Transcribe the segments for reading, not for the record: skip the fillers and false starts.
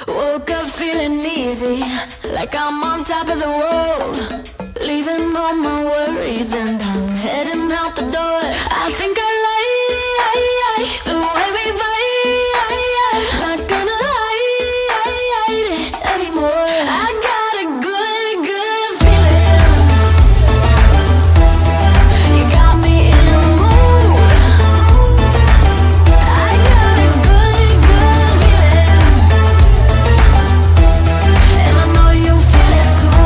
Woke up feeling easy, like I'm on top of the world. Leaving all my worries and I'm heading out the door. I think I like the way we vibe. Not gonna hide it anymore. I got a good feeling. You got me in the mood. I got a good feeling. And I know you feel it too.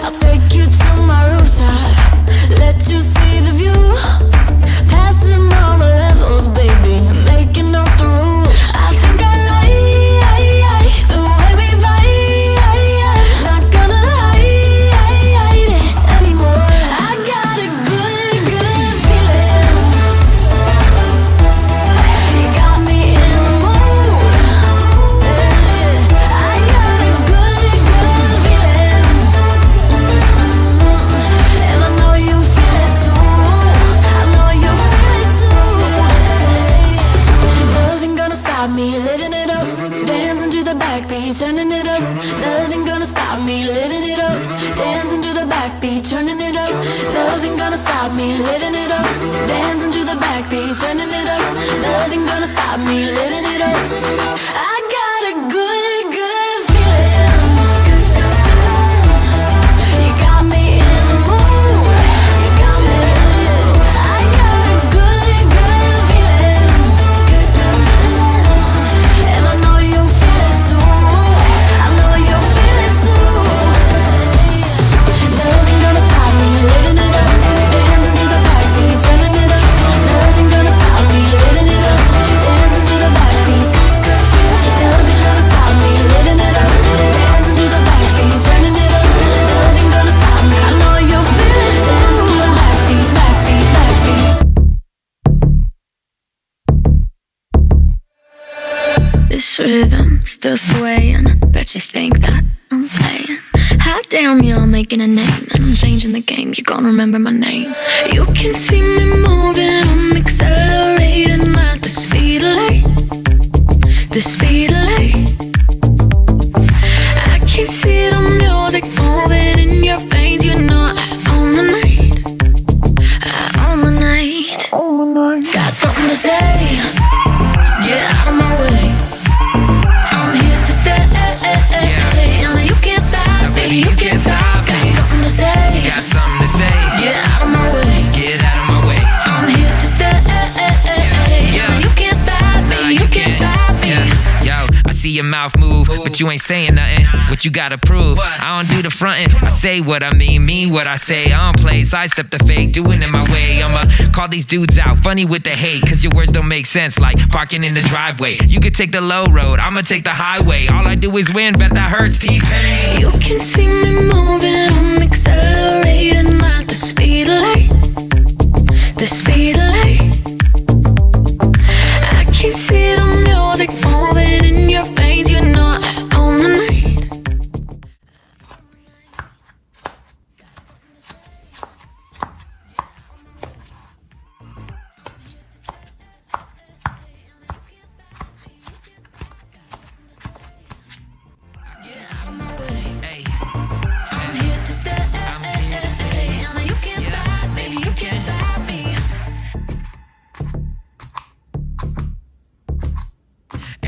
I'll take you to my rooftop, let you see the view. Passing all the levels, baby, making up the rules. I think I like the way we vibe. Not gonna hide it anymore. I got a good feeling. You got me in the mood. I got a good feeling. And I know you feel it too. I know you feel it too. Nothing gonna stop me living it up. Dancing to the backbeat, turning it up. Nothing gonna stop me living it up. Dancing to the backbeat, turning it up. Nothing gonna stop me living it up. Dancing to the backbeat, turning it up. Nothing gonna stop me living it up. I got a good feeling. You got me in the mood. I got a good feeling. And I know you feel it too. I know you feel it too. Nothing gonna stop me living it up. Dancing to the backbeat, turning it up. Nothing gonna stop me living it up. Dancing to the backbeat. Nothing gonna stop me living it up. Dancing to the backbeat, turning it up. Nothing gonna stop me. I know you feel it too. Dancing to the backbeat, backbeat, backbeat. This rhythm still swaying. Bet you think that I'm playing. Hot damn, you're making a name, and I'm changing the game. You're gonna remember my name. You can see me moving, I'm accelerating at the speed of light. The speed of light. I can see the music moving in your veins. You know I own the night. I own the night. Got something to say. Get out of my way. I'm here to stay. And you can't stop, baby, you can't stop. Got something to say. Got something to say. Get out of my way. Get out of my way. I'm here to stay. And you can't stop, baby, you can't stop me. Yo, I see your mouth move, but you ain't saying nothing. What you gotta prove? I don't do the frontin'. I say what I mean what I say. I don't play, sidestep the fake, doing it my way. I'ma call these dudes out, funny with the hate, cause your words don't make sense, like parking in the driveway. You could take the low road, I'ma take the highway. All I do is win, bet that hurts, T-Pain. You can see me moving, I'm accelerating at the speed of light. The speed of light. I can see the music moving in your veins. You know I own the night. Hey, I'm here to stay. I'm here to stay. And you can't stop, baby, you can't stop me.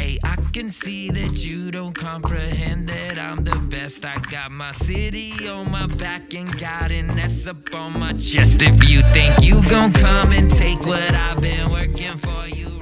hey, I can see that you don't comprehend that I'm the best. I got my city on my back and got an S up on my chest. If you think you gon' come and take what I've been working for, you